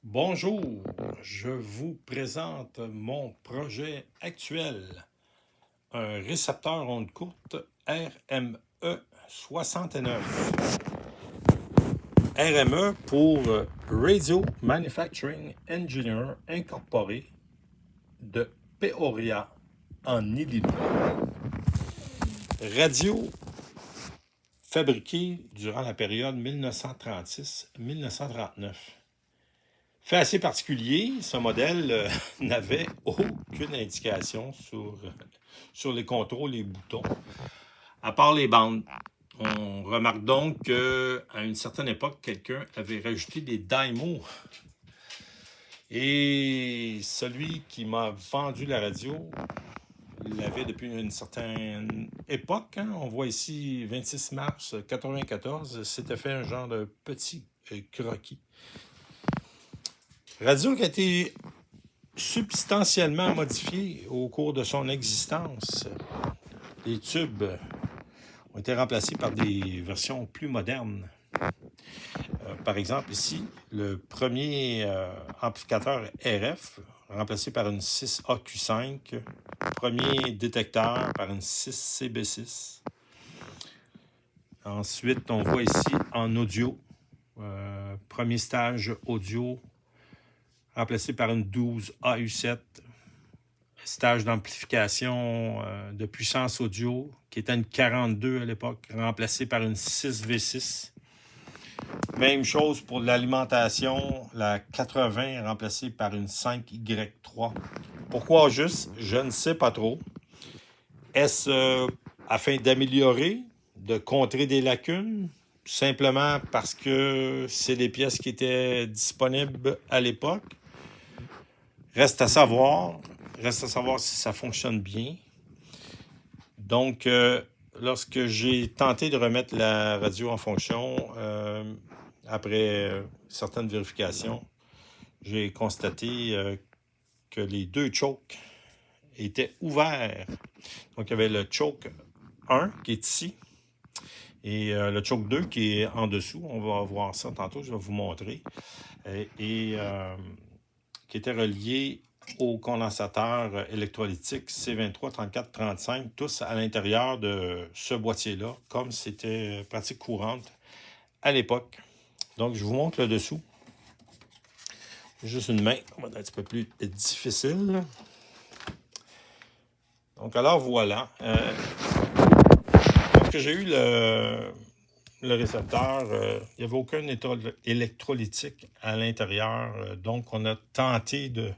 Bonjour, je vous présente mon projet actuel, un récepteur onde courte RME 69. RME pour Radio Manufacturing Engineer Incorporé de Peoria, en Illinois. Radio fabriquée durant la période 1936-1939. Fait assez particulier, ce modèle n'avait aucune indication sur les contrôles et boutons, à part les bandes. On remarque donc qu'à une certaine époque, quelqu'un avait rajouté des daimos. Et celui qui m'a vendu la radio l'avait depuis une certaine époque. On voit ici 26 mars 1994, s'était fait un genre de petit croquis. Radio qui a été substantiellement modifié au cours de son existence. Les tubes ont été remplacés par des versions plus modernes. Par exemple, ici, le premier amplificateur RF, remplacé par une 6AQ5, premier détecteur par une 6CB6. Ensuite, on voit ici en audio, premier stage audio, remplacé par une 12AU7, stage d'amplification de puissance audio, qui était une 42 à l'époque, remplacée par une 6V6. Même chose pour l'alimentation, la 80 remplacée par une 5Y3. Pourquoi juste? Je ne sais pas trop. Est-ce afin d'améliorer, de contrer des lacunes? Simplement parce que c'est des pièces qui étaient disponibles à l'époque? Reste à savoir si ça fonctionne bien. Donc, lorsque j'ai tenté de remettre la radio en fonction, après certaines vérifications, j'ai constaté que les deux chokes étaient ouverts. Donc, il y avait le choke 1 qui est ici et le choke 2 qui est en dessous. On va voir ça tantôt, je vais vous montrer. Et qui était relié au condensateur électrolytique C23, 34, 35, tous à l'intérieur de ce boîtier-là, comme c'était pratique courante à l'époque. Donc, je vous montre le dessous. Juste une main, on va être un petit peu plus difficile. Donc, alors voilà. Lorsque j'ai eu le récepteur, il n'y avait aucun électrolytique à l'intérieur. Donc, on a tenté de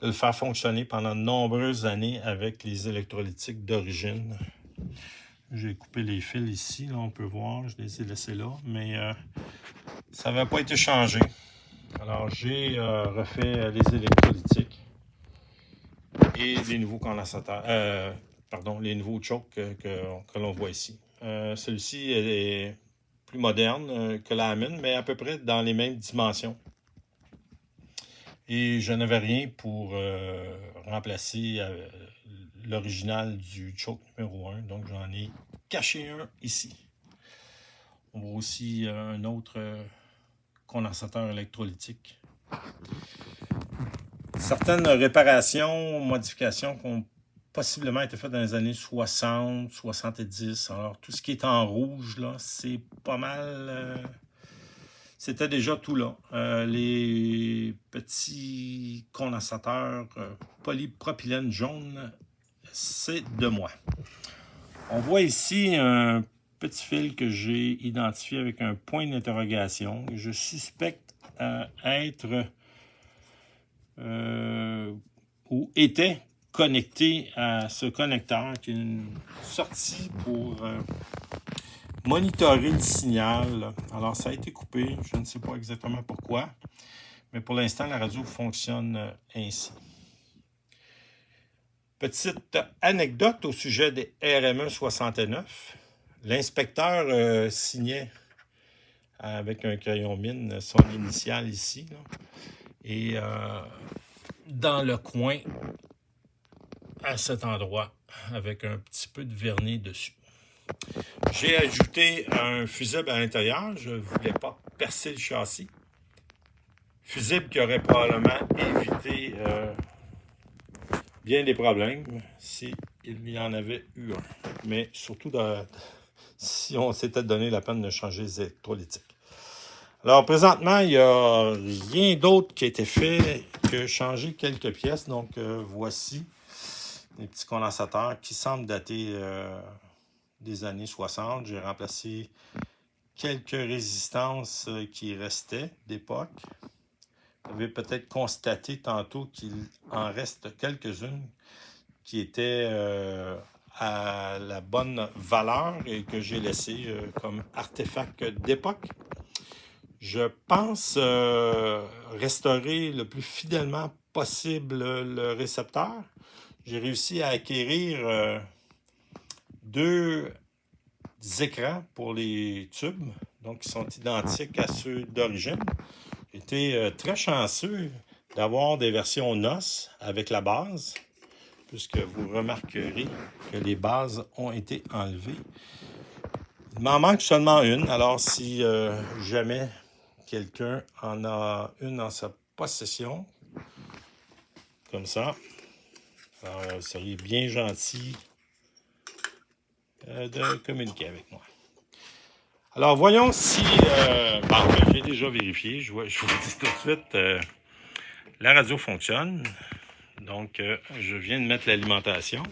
le faire fonctionner pendant de nombreuses années avec les électrolytiques d'origine. J'ai coupé les fils ici, là, on peut voir, je les ai laissés là, mais ça n'avait pas été changé. Alors, j'ai refait les électrolytiques et les nouveaux condensateurs, les nouveaux chokes que l'on voit ici. Celui-ci est plus moderne que la mine, mais à peu près dans les mêmes dimensions. Et je n'avais rien pour remplacer l'original du choke numéro 1. Donc, j'en ai caché un ici. On voit aussi un autre condensateur électrolytique. Certaines réparations, modifications qui ont possiblement été faites dans les années 60, 70. Alors, tout ce qui est en rouge, là, c'est pas mal... c'était déjà tout là. Les petits condensateurs polypropylène jaune, c'est de moi. On voit ici un petit fil que j'ai identifié avec un point d'interrogation. Je suspecte être ou était connecté à ce connecteur qui est une sortie pour monitorer le signal. Alors, ça a été coupé. Je ne sais pas exactement pourquoi. Mais pour l'instant, la radio fonctionne ainsi. Petite anecdote au sujet des RME 69. L'inspecteur signait avec un crayon mine son initiale ici. Là. Et dans le coin, à cet endroit, avec un petit peu de vernis dessus. J'ai ajouté un fusible à l'intérieur. Je ne voulais pas percer le châssis. Fusible qui aurait probablement évité bien des problèmes s'il y en avait eu un. Mais surtout si on s'était donné la peine de changer les électrolytiques. Alors, présentement, il n'y a rien d'autre qui a été fait que changer quelques pièces. Donc, voici les petits condensateurs qui semblent dater des années 60. J'ai remplacé quelques résistances qui restaient d'époque. Vous avez peut-être constaté tantôt qu'il en reste quelques-unes qui étaient à la bonne valeur et que j'ai laissées comme artefact d'époque. Je pense restaurer le plus fidèlement possible le récepteur. J'ai réussi à acquérir 2 écrans pour les tubes, donc qui sont identiques à ceux d'origine. J'ai été très chanceux d'avoir des versions NOS avec la base, puisque vous remarquerez que les bases ont été enlevées. Il m'en manque seulement une, alors si jamais quelqu'un en a une en sa possession, comme ça, alors vous seriez bien gentil de communiquer avec moi. Alors, voyons si... j'ai déjà vérifié, je vous dis tout de suite, la radio fonctionne. Donc, je viens de mettre l'alimentation.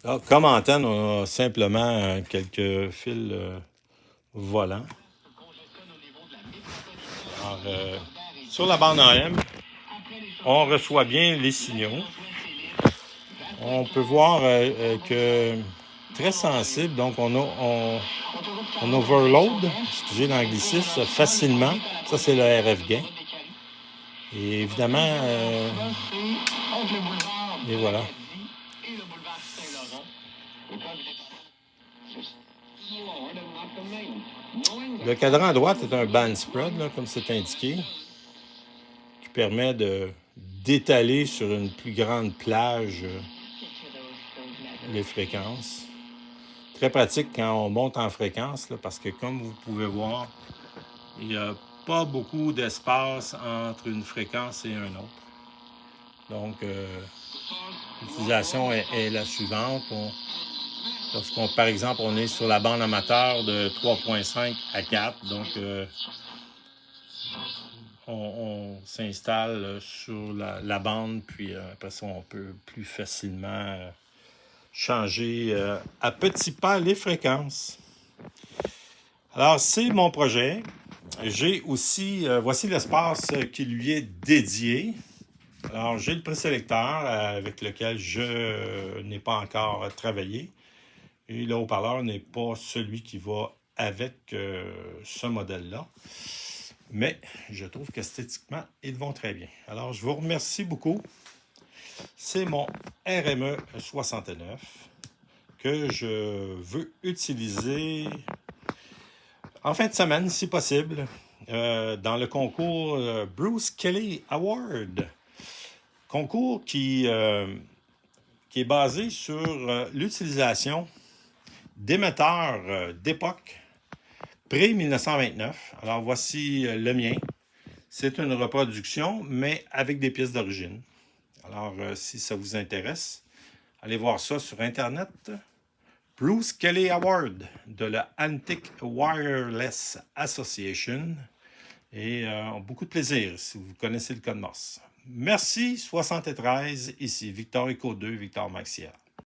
Alors, comme antenne, on a simplement quelques fils volants. Alors, sur la bande AM, on reçoit bien les signaux. On peut voir que très sensible, donc on overload, excusez l'anglicisme, facilement. Ça, c'est le RF gain. Et évidemment, et voilà. Le cadran à droite est un band spread, là, comme c'est indiqué, qui permet d'étaler sur une plus grande plage les fréquences. Très pratique quand on monte en fréquence, là, parce que comme vous pouvez voir, il n'y a pas beaucoup d'espace entre une fréquence et un autre. Donc, l'utilisation est la suivante. Par exemple, on est sur la bande amateur de 3.5 à 4, donc on s'installe sur la bande, puis après ça, on peut plus facilement changer à petits pas les fréquences. Alors, c'est mon projet. J'ai aussi, voici l'espace qui lui est dédié. Alors, j'ai le présélecteur avec lequel je n'ai pas encore travaillé. Et le haut-parleur n'est pas celui qui va avec ce modèle-là. Mais je trouve qu'esthétiquement, ils vont très bien. Alors, je vous remercie beaucoup. C'est mon RME 69 que je veux utiliser en fin de semaine, si possible, dans le concours Bruce Kelly Award. Concours qui est basé sur l'utilisation d'émetteurs d'époque pré-1929. Alors, voici le mien. C'est une reproduction, mais avec des pièces d'origine. Alors, si ça vous intéresse, allez voir ça sur Internet. Bruce Kelly Award de la Antique Wireless Association. Et beaucoup de plaisir si vous connaissez le code Morse. Merci, 73, ici Victor Echo 2, Victor Maxiel.